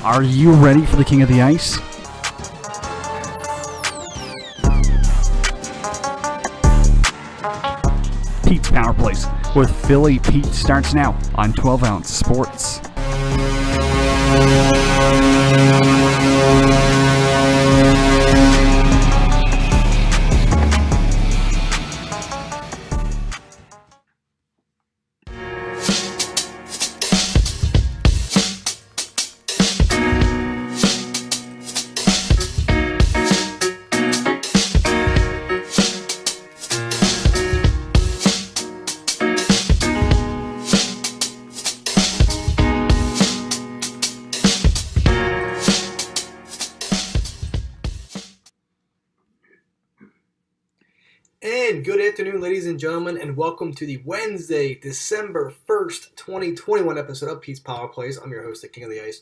Are you ready for the King of the Ice? Pete's Power Plays with Philly Pete starts now on 12 Ounce Sports. And good afternoon, ladies and gentlemen, and welcome to the Wednesday, December 1st, 2021 episode of Pete's Power Plays. I'm your host, the King of the Ice,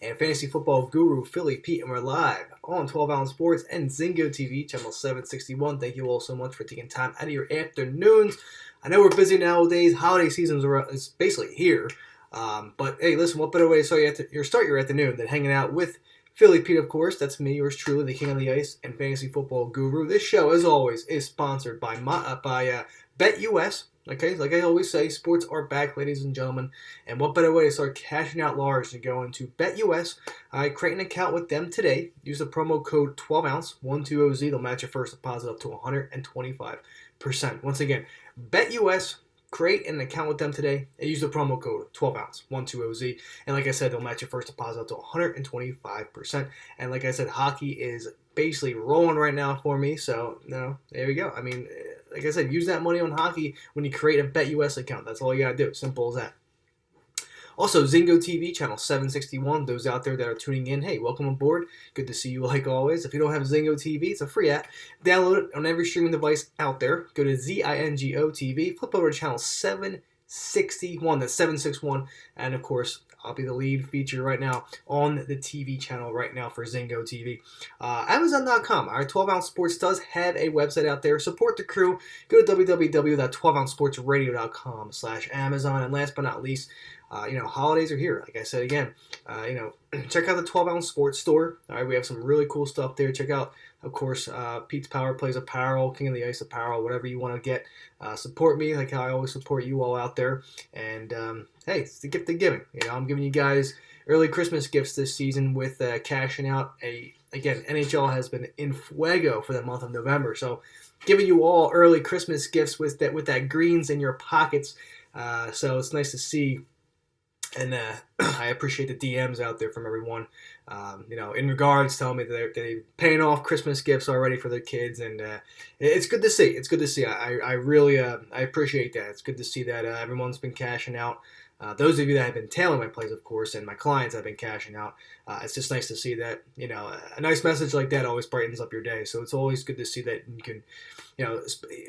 and fantasy football guru, Philly Pete, and we're live on 12 Ounce Sports and Zingo TV, channel 761. Thank you all so much for taking time out of your afternoons. I know we're busy nowadays. Holiday season is basically here. But hey, listen, what better way to start your afternoon than hanging out with Philly Pete, of course. That's me, yours truly, the King of the Ice and fantasy football guru. This show, as always, is sponsored by BetUS. Okay, like I always say, sports are back, ladies and gentlemen. And what better way to start cashing out large than going to BetUS? Create an account with them today. Use the promo code 12ounce 120Z. They'll match your first deposit up to 125%. Once again, BetUS. Create an account with them today and use the promo code 12ounce 120Z. And like I said, they'll match your first deposit up to 125%. And like I said, hockey is basically rolling right now for me. So, there we go. I mean, like I said, use that money on hockey when you create a BetUS account. That's all you got to do. Simple as that. Also, Zingo TV, channel 761. Those out there that are tuning in, hey, welcome aboard. Good to see you like always. If you don't have Zingo TV, it's a free app. Download it on every streaming device out there. Go to ZINGO TV. Flip over to channel 761. That's 761. And, of course, I'll be the lead feature right now on the TV channel right now for Zingo TV. Amazon.com. Our 12 Ounce Sports does have a website out there. Support the crew. Go to www.12ouncesportsradio.com/Amazon. And last but not least, holidays are here. Like I said again, check out the 12 Ounce Sports store. All right, we have some really cool stuff there. Check out, of course, Pete's Power Plays apparel, King of the Ice apparel, whatever you want to get. Support me like how I always support you all out there. And hey, it's the gift of giving. I'm giving you guys early Christmas gifts this season with cashing out again, NHL has been in fuego for the month of November. So giving you all early Christmas gifts with that greens in your pockets. So it's nice to see. And I appreciate the DMs out there from everyone, in regards telling me that they're paying off Christmas gifts already for their kids, and it's good to see. It's good to see. I really I appreciate that. It's good to see that everyone's been cashing out. Those of you that have been tailing my plays, of course, and my clients have been cashing out. It's just nice to see that, a nice message like that always brightens up your day. So it's always good to see that you can,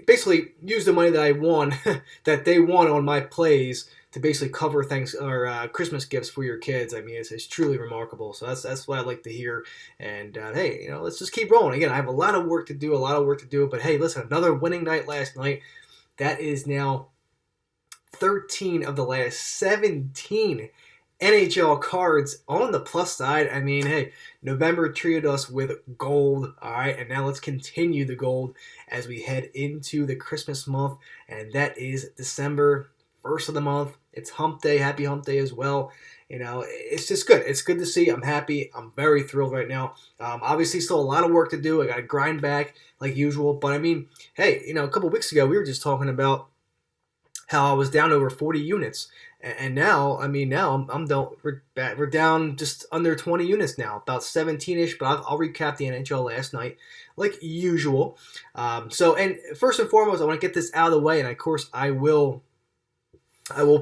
basically use the money that I won, that they won on my plays, to basically cover things or Christmas gifts for your kids. I mean, it's truly remarkable. So that's what I like to hear. And hey, let's just keep rolling. Again, I have a lot of work to do. But hey, listen, another winning night last night. That is now 13 of the last 17 NHL cards on the plus side. I mean, hey, November treated us with gold, all right? And now let's continue the gold as we head into the Christmas month, and that is December 1st of the month. It's Hump Day. Happy Hump Day as well. It's just good. It's good to see. I'm happy. I'm very thrilled right now. Obviously, still a lot of work to do. I got to grind back like usual. But I mean, hey, a couple weeks ago, we were just talking about how I was down over 40 units. And now, I'm down. We're down just under 20 units now, about 17-ish. But I'll recap the NHL last night, like usual. And first and foremost, I want to get this out of the way. And of course, I will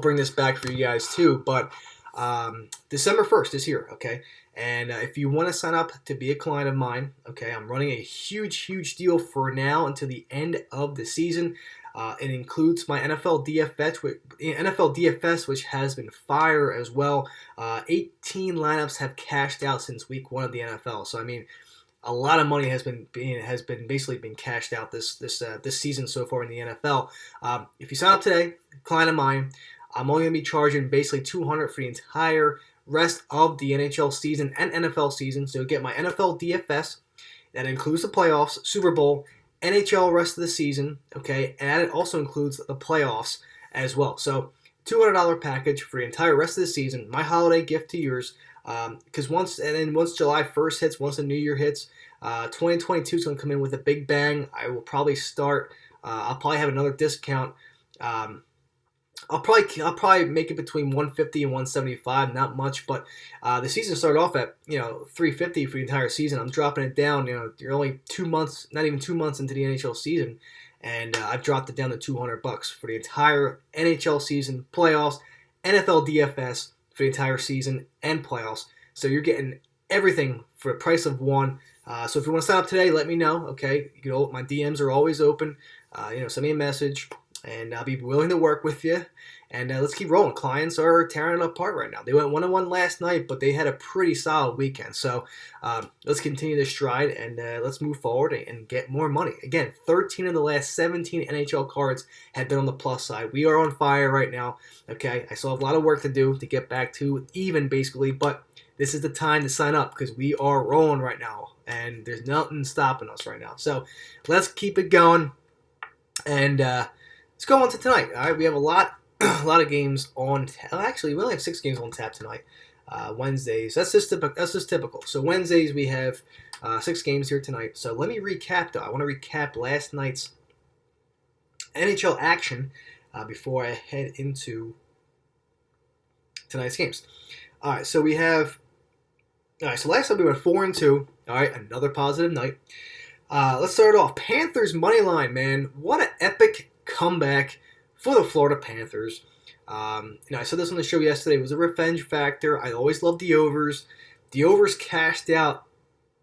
bring this back for you guys too. But December 1st is here, okay? And if you want to sign up to be a client of mine, okay, I'm running a huge deal for now until the end of the season. It includes my NFL DFS, which has been fire as well. 18 lineups have cashed out since week 1 of the NFL. So I mean, a lot of money has been basically been cashed out this season so far in the NFL. If you sign up today, client of mine, I'm only going to be charging basically $200 for the entire rest of the NHL season and NFL season. So you'll get my NFL DFS. That includes the playoffs, Super Bowl, NHL rest of the season, okay? And it also includes the playoffs as well. So $200 package for the entire rest of the season. My holiday gift to yours. Because once July 1st hits, once the new year hits, 2022 is going to come in with a big bang. I will probably start. I'll probably have another discount. I'll probably make it between 150 and 175, not much, but the season started off at 350 for the entire season. I'm dropping it down. You're only 2 months, not even 2 months into the NHL season, and I've dropped it down to $200 for the entire NHL season, playoffs, NFL DFS for the entire season and playoffs. So you're getting everything for the price of one. So if you want to sign up today, let me know. Okay, my DMs are always open. Send me a message, and I'll be willing to work with you. And let's keep rolling. Clients are tearing it apart right now. They went 1-1 last night, but they had a pretty solid weekend. So let's continue this stride, and let's move forward and get more money. Again, 13 of the last 17 NHL cards have been on the plus side. We are on fire right now. Okay, I still have a lot of work to do to get back to even, basically, but this is the time to sign up because we are rolling right now, and there's nothing stopping us right now. So let's keep it going, and let's go on to tonight. All right, we have a lot of games on. Actually, we only have 6 games on tap tonight. Wednesdays. That's just typical. So Wednesdays we have 6 games here tonight. So let me recap though. I want to recap last night's NHL action before I head into tonight's games. All right. So we have. All right. So last time we went 4-2. All right. Another positive night. Let's start off. Panthers money line, man. What an epic comeback for the Florida Panthers. I said this on the show yesterday. It was a revenge factor. I always loved the overs. The overs cashed out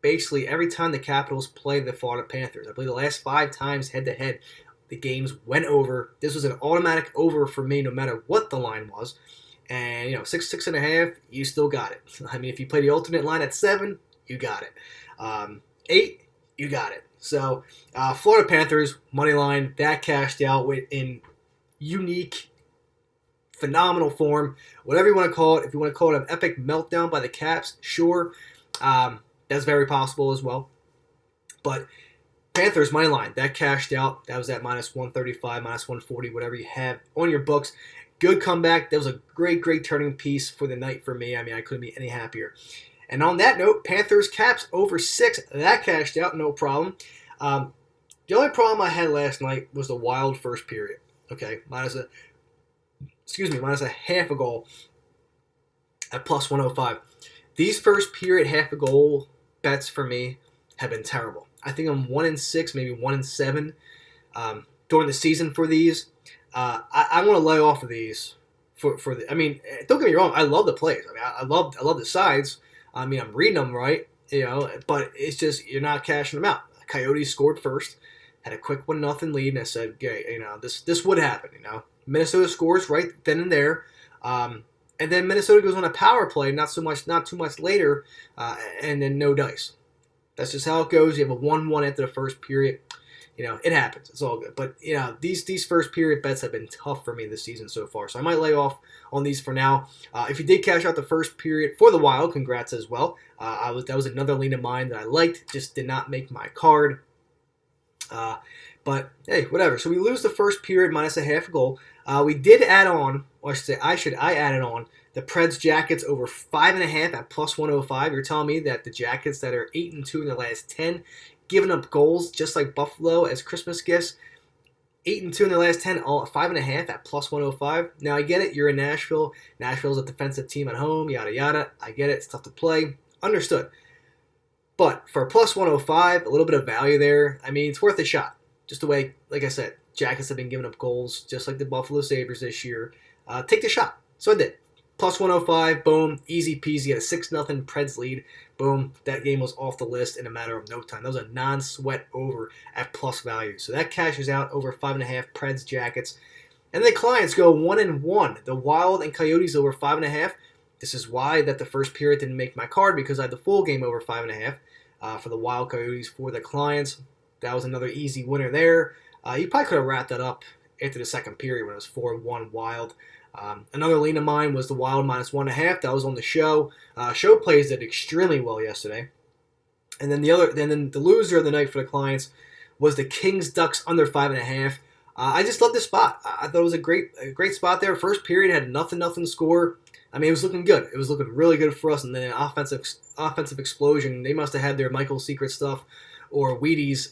basically every time the Capitals played the Florida Panthers. I believe the last 5 times head-to-head, the games went over. This was an automatic over for me no matter what the line was. And, 6.5, you still got it. I mean, if you play the alternate line at 7, you got it. 8, you got it. So, Florida Panthers, money line, that cashed out in unique, phenomenal form, whatever you want to call it. If you want to call it an epic meltdown by the Caps, sure, that's very possible as well. But Panthers money line, that cashed out. That was at minus 135, minus 140, whatever you have on your books. Good comeback. That was a great, great turning piece for the night for me. I mean, I couldn't be any happier. And on that note, Panthers Caps over 6, that cashed out, no problem. The only problem I had last night was the wild first period. Okay, minus a half a goal at plus 105. These first period half a goal bets for me have been terrible. I think I'm 1-6, maybe 1-7 during the season for these. I want to lay off of these for the. I mean, don't get me wrong. I love the plays. I mean, I love the sides. I mean, I'm reading them right, but it's just you're not cashing them out. Coyotes scored first. Had a quick 1-0 lead, and I said, okay, this would happen, Minnesota scores right then and there, and then Minnesota goes on a power play, not too much later, and then no dice. That's just how it goes. You have a 1-1 after the first period. It happens. It's all good. But, these first period bets have been tough for me this season so far, so I might lay off on these for now. If you did cash out the first period for the Wild, congrats as well. That was another lean of mine that I liked, just did not make my card. But hey, whatever. So we lose the first period minus a half goal. We did add on, or I added on the Preds Jackets over 5.5 at plus 105. You're telling me that the Jackets that are 8-2 in their last 10, giving up goals just like Buffalo as Christmas gifts, 8-2 in their last 10, all at 5.5 at plus 105. Now I get it. You're in Nashville. Nashville's a defensive team at home. Yada yada. I get it. It's tough to play. Understood. But for plus 105, a little bit of value there. I mean, it's worth a shot. Just the way, like I said, Jackets have been giving up goals, just like the Buffalo Sabres this year. Take the shot. So I did. Plus 105, boom, easy peasy. Had a 6-0 Preds lead. Boom, that game was off the list in a matter of no time. That was a non-sweat over at plus value. So that cashes out over 5.5 Preds Jackets. And the clients go 1-1. The Wild and Coyotes over 5.5. This is why that the first period didn't make my card, because I had the full game over 5.5 for the Wild Coyotes. For the clients, that was another easy winner there. You probably could have wrapped that up after the second period when it was 4-1 Wild. Another lean of mine was the Wild -1.5. That was on the show. Show plays did extremely well yesterday. And then the loser of the night for the clients was the Kings Ducks under 5.5. I just love this spot. I thought it was a great spot there. First period had nothing score. I mean, it was looking good. It was looking really good for us. And then an offensive explosion. They must have had their Michael Secret stuff or Wheaties,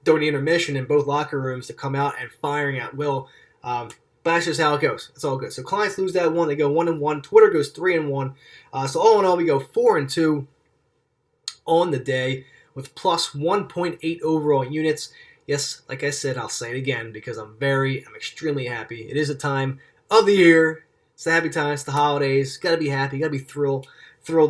during the intermission in both locker rooms to come out and firing at will. But that's just how it goes. It's all good. So clients lose that one. They go 1-1. Twitter goes 3-1. So all in all, we go 4-2 on the day with plus 1.8 overall units. Yes, like I said, I'll say it again because I'm extremely happy. It is a time of the year. It's the happy time. It's the holidays. Got to be happy. Got to be thrilled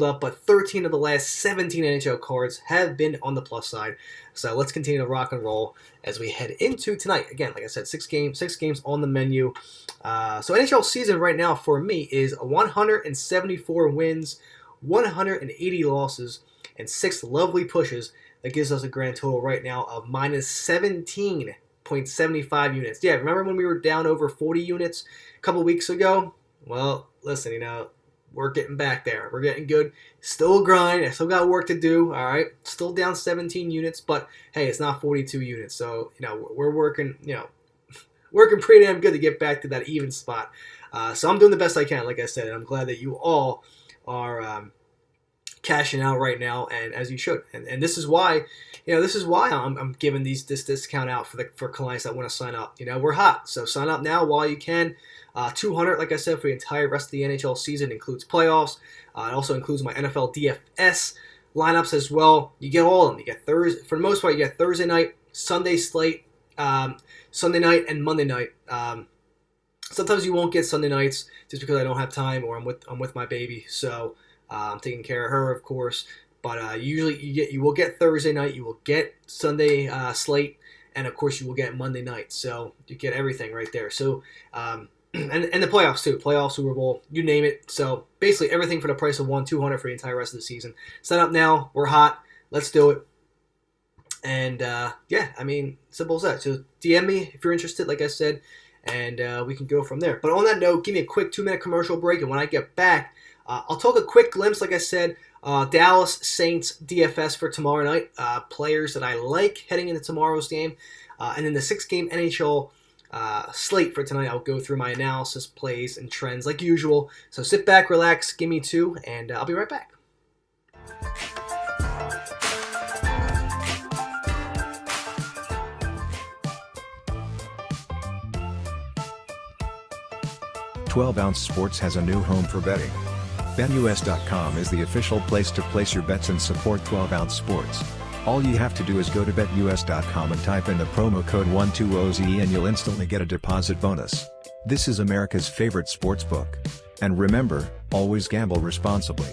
up. But 13 of the last 17 NHL cards have been on the plus side. So let's continue to rock and roll as we head into tonight. Again, like I said, six games on the menu. So NHL season right now for me is 174 wins, 180 losses, and 6 lovely pushes. That gives us a grand total right now of minus 17.75 units. Yeah, remember when we were down over 40 units a couple weeks ago? Well, listen, we're getting back there. We're getting good. Still a grind. I still got work to do, all right? Still down 17 units, but hey, it's not 42 units. So, we're working, working pretty damn good to get back to that even spot. So I'm doing the best I can, like I said, and I'm glad that you all are cashing out right now, and as you should. And this is why, I'm giving this discount out for clients that want to sign up. We're hot, so sign up now while you can. 200, like I said, for the entire rest of the NHL season includes playoffs. It also includes my NFL DFS lineups as well. You get all of them. You get Thursday, for the most part, you get Thursday night, Sunday slate, Sunday night, and Monday night. Sometimes you won't get Sunday nights just because I don't have time or I'm with my baby. So I'm taking care of her, of course. But usually you will get Thursday night, you will get Sunday slate, and of course you will get Monday night. So you get everything right there. So and the playoffs too, playoffs, Super Bowl, you name it. So basically everything for the price of $200 for the entire rest of the season. Sign up now. We're hot. Let's do it. And simple as that. So DM me if you're interested, like I said, and we can go from there. But on that note, give me a quick 2-minute commercial break, and when I get back, I'll talk a quick glimpse, like I said, Dallas Saints DFS for tomorrow night, players that I like heading into tomorrow's game, and then the 6-game NHL slate for tonight. I'll go through my analysis, plays, and trends like usual. So sit back, relax, give me 2, and I'll be right back. "12 Ounce Sports" has a new home for betting. BetUS.com is the official place to place your bets and support 12 Ounce Sports. All you have to do is go to BetUS.com and type in the promo code 120OZE and you'll instantly get a deposit bonus. This is America's favorite sportsbook. And remember, always gamble responsibly.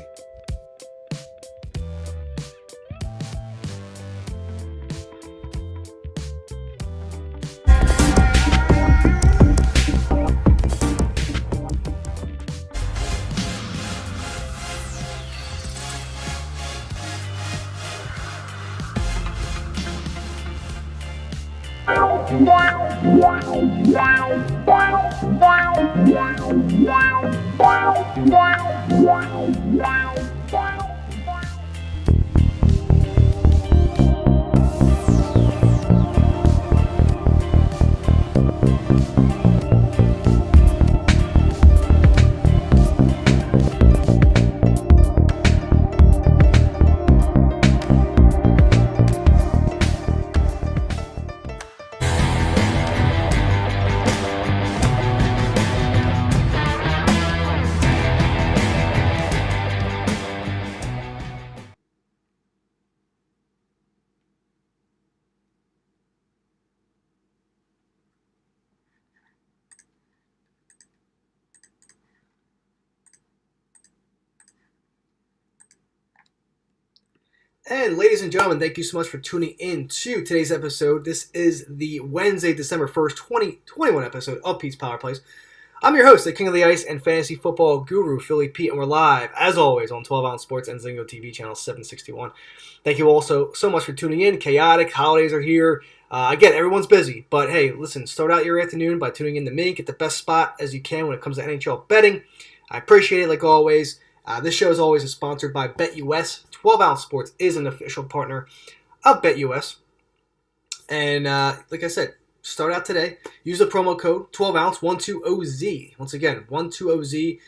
And ladies and gentlemen, thank you so much for tuning in to today's episode. This is the Wednesday, December 1st, 2021 episode of Pete's Power Plays. I'm your host, the King of the Ice and Fantasy Football Guru, Philly Pete, and we're live, as always, on 12 Ounce Sports and Zingo TV channel 761. Thank you all so much for tuning in. Chaotic holidays are here. Again, everyone's busy, but hey, listen, start out your afternoon by tuning in to me. Get the best spot as you can when it comes to NHL betting. I appreciate it like always. This show is always sponsored by BetUS. 12 Ounce Sports is an official partner of BetUS. And like I said, start out today. Use the promo code 12ounce 120Z. Once again, 120Z.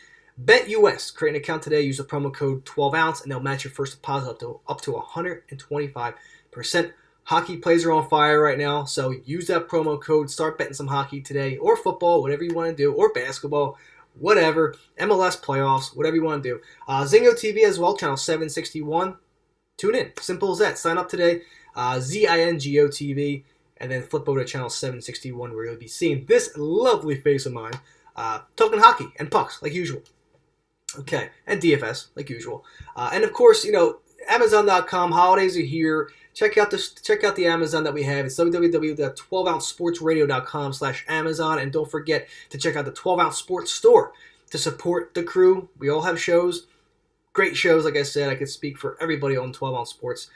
BetUS. Create an account today. Use the promo code 12ounce, and they'll match your first deposit up to 125%. Hockey plays are on fire right now, so use that promo code. Start betting some hockey today, or football, whatever you want to do, or basketball, whatever. MLS playoffs, whatever you want to do. Zingo TV as well, channel 761. Tune in. Simple as that. Sign up today. ZINGO TV. And then flip over to channel 761 where you'll be seeing this lovely face of mine talking hockey and pucks like usual. Okay, and DFS like usual. And of course, Amazon.com. Holidays are here. Check out the Amazon that we have. It's www.12ouncesportsradio.com/Amazon. And don't forget to check out the 12 Ounce Sports Store to support the crew. We all have shows. Great shows, like I said. I could speak for everybody on 12 Ounce Sports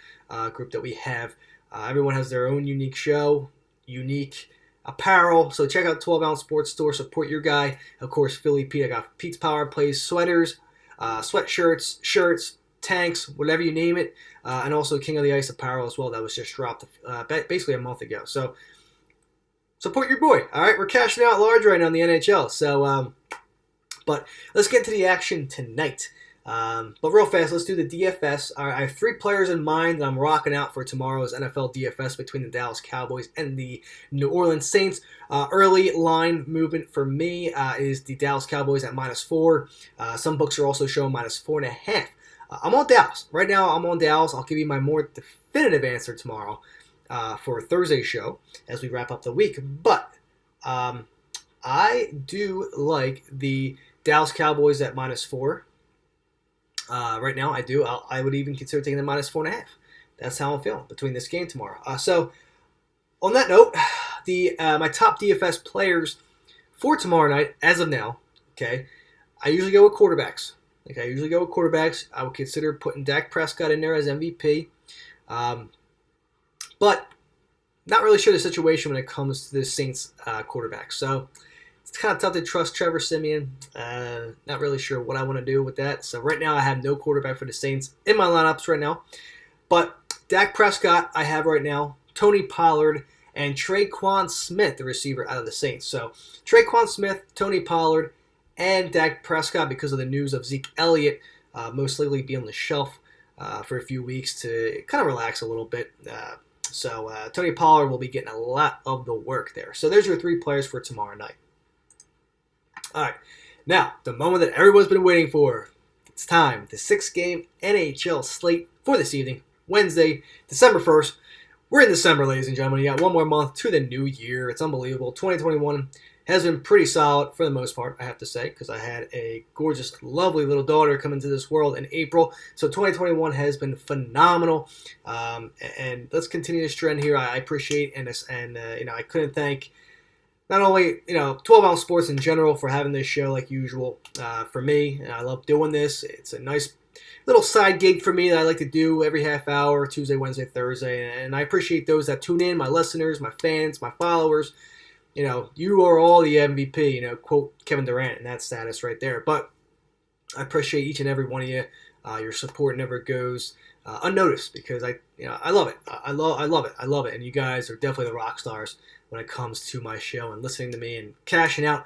group that we have. Everyone has their own unique show, unique apparel. So check out 12 Ounce Sports Store. Support your guy. Of course, Philly Pete. I got Pete's Power Plays sweaters, sweatshirts, shirts, tanks, whatever you name it. And also King of the Ice apparel as well. That was just dropped basically a month ago. So support your boy. All right, we're cashing out large right now in the NHL. So, but let's get to the action tonight. But real fast, let's do the DFS. I have 3 players in mind that I'm rocking out for tomorrow's NFL DFS between the Dallas Cowboys and the New Orleans Saints. Early line movement for me is the Dallas Cowboys at -4. Some books are also showing -4.5. I'm on Dallas. Right now, I'm on Dallas. I'll give you my more definitive answer tomorrow for Thursday's show as we wrap up the week. But I do like the Dallas Cowboys at -4. Right now, I do. I would even consider taking the -4.5. That's how I'm feeling between this game tomorrow. So, on that note, my top DFS players for tomorrow night, as of now, okay, I usually go with quarterbacks. I would consider putting Dak Prescott in there as MVP. But not really sure the situation when it comes to the Saints quarterback. So, it's kind of tough to trust Trevor Siemian. Not really sure what I want to do with that. So right now I have no quarterback for the Saints in my lineups right now. But Dak Prescott I have right now, Tony Pollard, and Traquan Smith, the receiver out of the Saints. So Traquan Smith, Tony Pollard, and Dak Prescott because of the news of Zeke Elliott most likely be on the shelf for a few weeks to kind of relax a little bit. So Tony Pollard will be getting a lot of the work there. So there's your 3 players for tomorrow night. All right, now, the moment that everyone's been waiting for. It's time. The 6-game NHL slate for this evening, Wednesday, December 1st. We're in December, ladies and gentlemen. You got one more month to the new year. It's unbelievable. 2021 has been pretty solid for the most part, I have to say, because I had a gorgeous, lovely little daughter come into this world in April. So 2021 has been phenomenal. And let's continue this trend here. I appreciate and I couldn't thank not only 12 Ounce Sports in general for having this show like usual for me. And I love doing this. It's a nice little side gig for me that I like to do every half hour, Tuesday, Wednesday, Thursday. And I appreciate those that tune in, my listeners, my fans, my followers. You are all the MVP, quote Kevin Durant in that status right there. But I appreciate each and every one of you. Your support never goes unnoticed because I love it. I love it. And you guys are definitely the rock stars when it comes to my show and listening to me and cashing out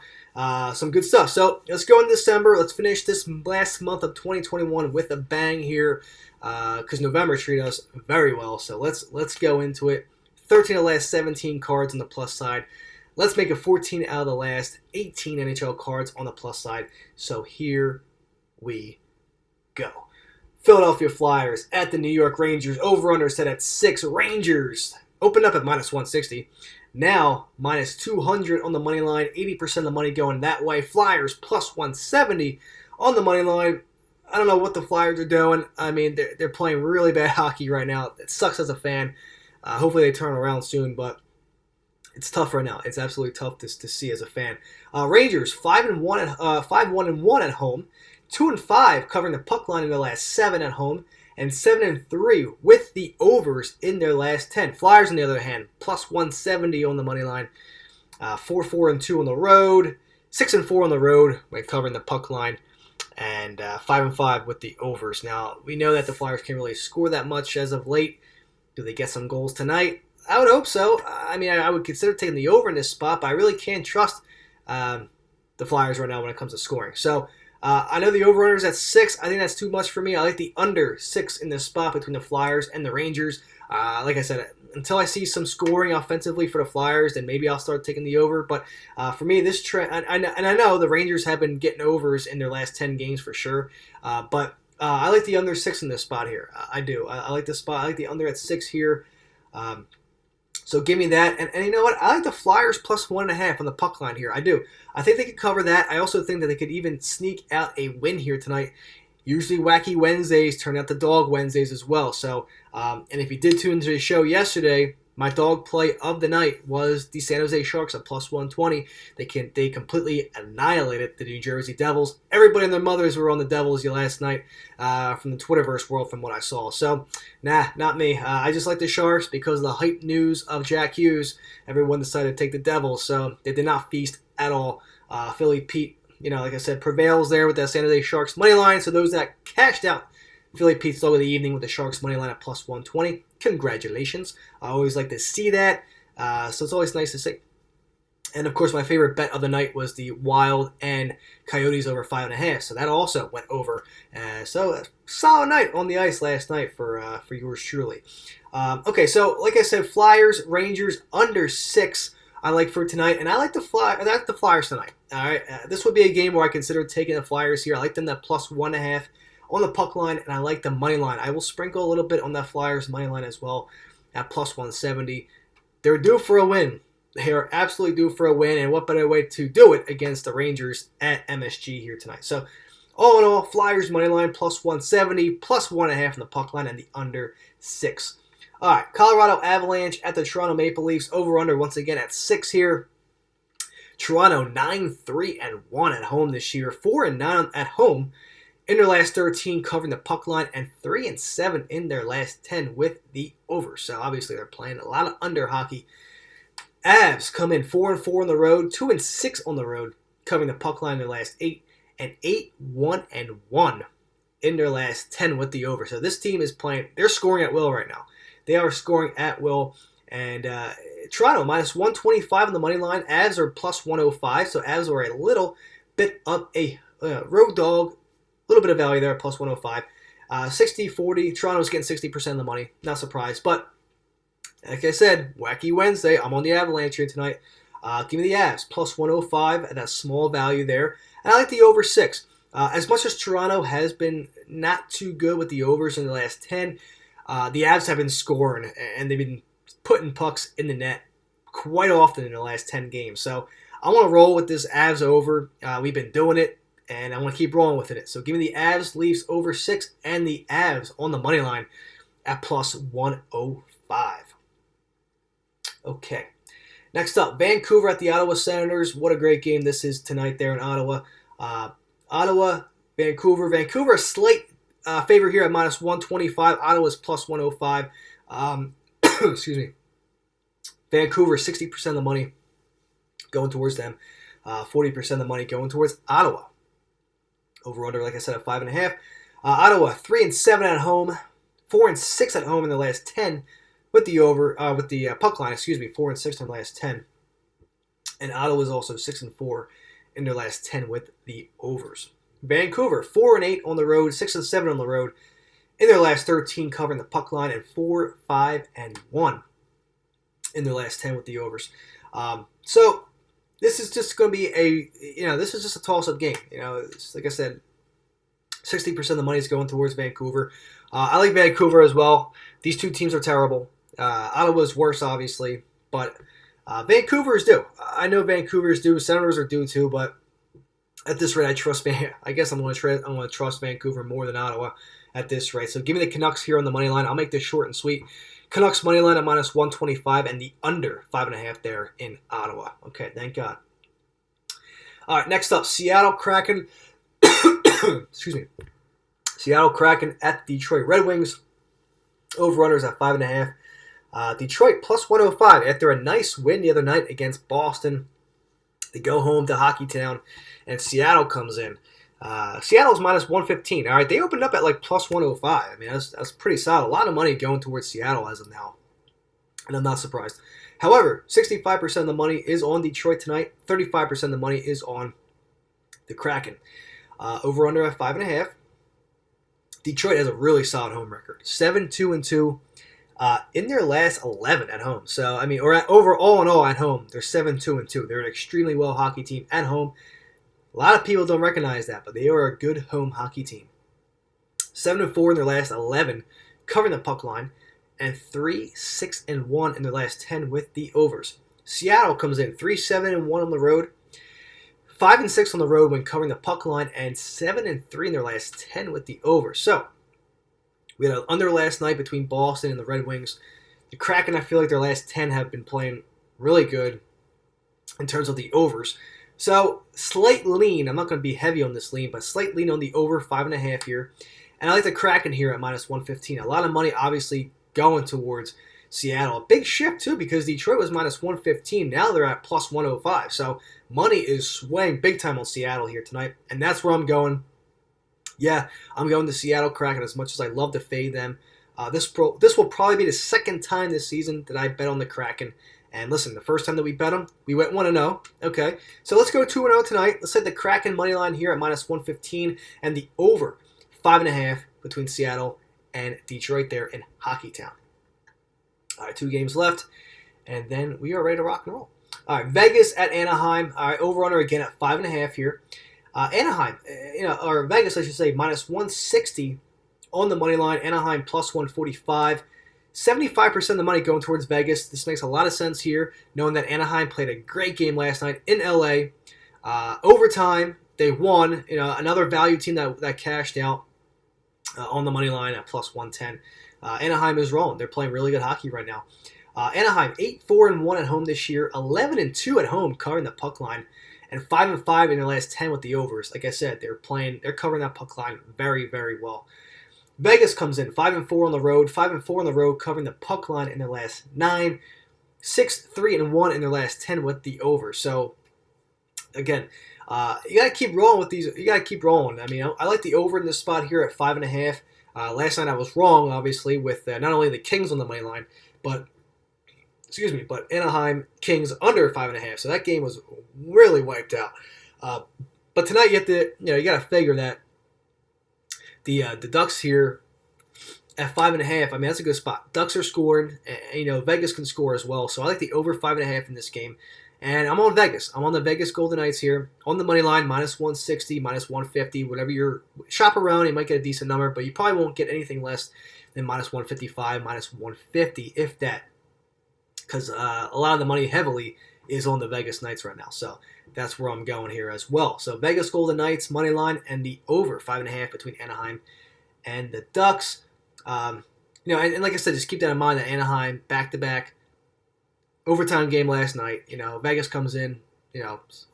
some good stuff. So let's go into December. Let's finish this last month of 2021 with a bang here because November treated us very well. So let's go into it. 13 of the last 17 cards on the plus side. Let's make it 14 out of the last 18 NHL cards on the plus side. So here we go. Philadelphia Flyers at the New York Rangers. Over-under set at 6. Rangers opened up at -160. Now, -200 on the money line. 80% of the money going that way. Flyers +170 on the money line. I don't know what the Flyers are doing. I mean, they're playing really bad hockey right now. It sucks as a fan. Hopefully they turn around soon, but it's tough right now. It's absolutely tough to see as a fan. Rangers 5-1 at home, 2-5 covering the puck line in the last 7 at home, and 7-3 with the overs in their last 10. Flyers, on the other hand, plus 170 on the money line, 4-4-2 on the road, 6-4 on the road when covering the puck line, and 5-5 with the overs. Now, we know that the Flyers can't really score that much as of late. Do they get some goals tonight? I would hope so. I mean, I would consider taking the over in this spot, but I really can't trust the Flyers right now when it comes to scoring. So I know the over-under is at 6. I think that's too much for me. I like the under 6 in this spot between the Flyers and the Rangers. Like I said, until I see some scoring offensively for the Flyers, then maybe I'll start taking the over. But for me, this trend, and I know the Rangers have been getting overs in their last 10 games for sure. But I like the under 6 in this spot here. I do. I like this spot. I like the under at 6 here. So give me that. And you know what? I like the Flyers plus 1.5 on the puck line here. I do. I think they could cover that. I also think that they could even sneak out a win here tonight. Usually wacky Wednesdays turn out to dog Wednesdays as well. So, and if you did tune into the show yesterday, my dog play of the night was the San Jose Sharks at plus 120. They completely annihilated the New Jersey Devils. Everybody and their mothers were on the Devils last night from the Twitterverse world from what I saw. So, nah, not me. I just like the Sharks because of the hype news of Jack Hughes. Everyone decided to take the Devils, so they did not feast at all. Philly Pete, like I said, prevails there with that San Jose Sharks money line. So those that cashed out Philly Pete's dog of the evening with the Sharks money line at plus 120. Congratulations. I always like to see that. So it's always nice to see. And of course, my favorite bet of the night was the Wild and Coyotes over 5.5. So that also went over. So a solid night on the ice last night for yours truly. Okay, so like I said, Flyers, Rangers under 6. I like for tonight, and I like the Flyers tonight. All right, this would be a game where I consider taking the Flyers here. I like them at plus 1.5 on the puck line, and I like the money line. I will sprinkle a little bit on that Flyers money line as well at plus 170. They're due for a win. They are absolutely due for a win, and what better way to do it against the Rangers at MSG here tonight. So, all in all, Flyers money line plus 170, plus 1.5 on the puck line, and the under 6. All right, Colorado Avalanche at the Toronto Maple Leafs, over-under once again at 6 here. Toronto 9-3-1 at home this year, 4-9 at home in their last 13 covering the puck line, and 3-7 in their last 10 with the over. So obviously they're playing a lot of under hockey. Avs come in 4-4 on the road, 2-6 on the road, covering the puck line in their last 8, and 8-1-1 in their last 10 with the over. So this team is playing, they're scoring at will right now. They are scoring at will. And Toronto, minus 125 on the money line. Avs are plus 105. So Avs are a little bit up a road dog. A little bit of value there, plus 105. 60-40. Toronto's getting 60% of the money. Not surprised. But, like I said, wacky Wednesday. I'm on the Avalanche here tonight. Give me the Avs, plus 105 at that small value there. And I like the over 6. As much as Toronto has been not too good with the overs in the last 10, the Avs have been scoring, and they've been putting pucks in the net quite often in the last 10 games. So I want to roll with this Avs over. We've been doing it, and I want to keep rolling with it. So give me the Avs, Leafs over 6, and the Avs on the money line at plus 105. Okay. Next up, Vancouver at the Ottawa Senators. What a great game this is tonight there in Ottawa. Ottawa, Vancouver. Vancouver, a slight favor here at minus 125. Ottawa's plus 105. Excuse me. Vancouver, 60% of the money going towards them. 40% of the money going towards Ottawa. Over under, like I said, at 5.5. Ottawa, 3-7 at home. 4-6 at home in the last 10 with the puck line. 4-6 in the last 10. And Ottawa is also 6-4 in their last 10 with the overs. Vancouver, 4-8 on the road, 6-7 on the road in their last 13 covering the puck line, and 4-5-1 in their last 10 with the overs. So this is just going to be this is just a toss-up game. It's, like I said, 60% of the money is going towards Vancouver. I like Vancouver as well. These two teams are terrible. Ottawa's worse, obviously, but Vancouver is due. I know Vancouver is due. Senators are due too, but at this rate, I guess I'm going to trust Vancouver more than Ottawa at this rate. So give me the Canucks here on the money line. I'll make this short and sweet. Canucks money line at minus 125 and the under 5.5 there in Ottawa. Okay, thank God. All right, next up, Seattle Kraken. Excuse me. Seattle Kraken at Detroit Red Wings. Over-unders at 5.5. Detroit plus 105 after a nice win the other night against Boston. They go home to Hockey Town, and Seattle comes in. Seattle's minus 115. All right, they opened up at like plus 105. I mean, that's pretty solid. A lot of money going towards Seattle as of now, and I'm not surprised. However, 65% of the money is on Detroit tonight. 35% of the money is on the Kraken. Over-under at 5.5. Detroit has a really solid home record. 7-2-2 in their last 11 at home. So, I mean, all in all at home, they're 7-2-2. They're an extremely well hockey team at home. A lot of people don't recognize that, but they are a good home hockey team. 7-4 in their last 11, covering the puck line, and 3-6-1 in their last 10 with the overs. Seattle comes in 3-7-1 on the road, 5-6 on the road when covering the puck line, and 7-3 in their last 10 with the over. So, we had an under last night between Boston and the Red Wings. The Kraken, I feel like their last 10 have been playing really good in terms of the overs. So, slight lean. I'm not going to be heavy on this lean, but slight lean on the over 5.5 here. And I like the Kraken here at minus 115. A lot of money, obviously, going towards Seattle. A big shift, too, because Detroit was minus 115. Now they're at plus 105. So, money is swaying big time on Seattle here tonight. And that's where I'm going. Yeah, I'm going to Seattle Kraken as much as I love to fade them. This will probably be the second time this season that I bet on the Kraken. And listen, the first time that we bet them, we went 1-0. Okay, so let's go 2-0 tonight. Let's set the Kraken money line here at minus 115 and the over 5.5 between Seattle and Detroit there in Hockey Town. All right, 2 games left, and then we are ready to rock and roll. All right, Vegas at Anaheim. All right, over-under again at 5.5 here. Anaheim, or Vegas, I should say, minus 160 on the money line. Anaheim plus 145. 75% of the money going towards Vegas. This makes a lot of sense here, knowing that Anaheim played a great game last night in LA. Overtime, they won. Another value team that cashed out on the money line at plus 110. Anaheim is rolling. They're playing really good hockey right now. Anaheim 8-4-1 at home this year, 11-2 at home covering the puck line, and 5-5 in their last 10 with the overs. Like I said, they're covering that puck line very, very well. Vegas comes in 5-4 on the road, 5-4 on the road, covering the puck line in their last 9, 6-3-1 in their last 10 with the over. So, again, you gotta keep rolling with these. You gotta keep rolling. I mean, I like the over in this spot here at 5.5. Last night I was wrong, obviously, with not only the Kings on the money line, but Anaheim Kings under 5.5. So that game was really wiped out. But tonight you gotta figure that the Ducks here at 5.5. I mean, that's a good spot. Ducks are scoring, and Vegas can score as well. So I like the over 5.5 in this game. And I'm on Vegas. I'm on the Vegas Golden Knights here on the money line, minus 160, minus 150, whatever you're shop around. You might get a decent number, but you probably won't get anything less than minus 155, minus 150, if that. Because a lot of the money heavily is on the Vegas Knights right now. So that's where I'm going here as well. So Vegas Golden Knights, money line, and the over 5.5 between Anaheim and the Ducks. And like I said, just keep that in mind that Anaheim, back-to-back, overtime game last night. Vegas comes in,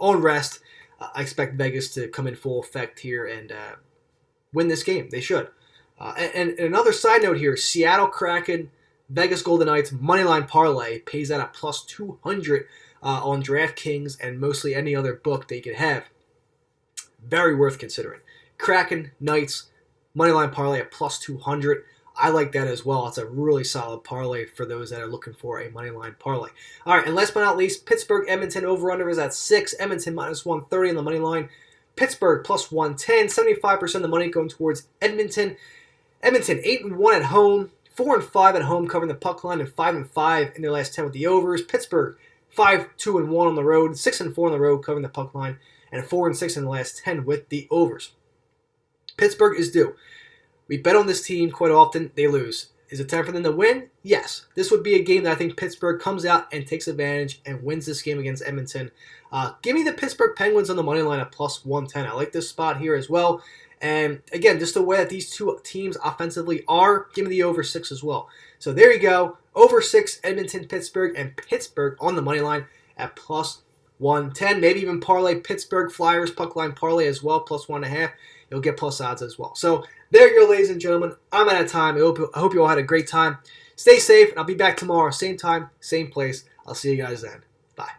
on rest. I expect Vegas to come in full effect here and win this game. They should. And another side note here, Seattle Kraken, Vegas Golden Knights moneyline parlay pays out at plus 200 on DraftKings and mostly any other book that you could have. Very worth considering. Kraken, Knights, moneyline parlay at plus 200. I like that as well. It's a really solid parlay for those that are looking for a moneyline parlay. All right, and last but not least, Pittsburgh Edmonton over-under is at 6. Edmonton minus 130 on the money line. Pittsburgh plus 110. 75% of the money going towards Edmonton. Edmonton 8-1 at home, 4-5 at home covering the puck line, and 5-5 in their last 10 with the overs. Pittsburgh 5-2-1 on the road, 6-4 on the road covering the puck line, and 4-6 in the last 10 with the overs. Pittsburgh is due. We bet on this team quite often. They lose. Is it time for them to win? Yes. This would be a game that I think Pittsburgh comes out and takes advantage and wins this game against Edmonton. Give me the Pittsburgh Penguins on the money line at plus 110. I like this spot here as well. And again, just the way that these two teams offensively are, give me the over 6 as well. So there you go. Over 6, Edmonton, Pittsburgh, and Pittsburgh on the money line at plus 110. Maybe even parlay Pittsburgh Flyers puck line parlay as well, plus 1.5. You'll get plus odds as well. So There you go, ladies and gentlemen. I'm out of time. I hope you all had a great time. Stay safe, and I'll be back tomorrow, same time, same place. I'll see you guys then. Bye.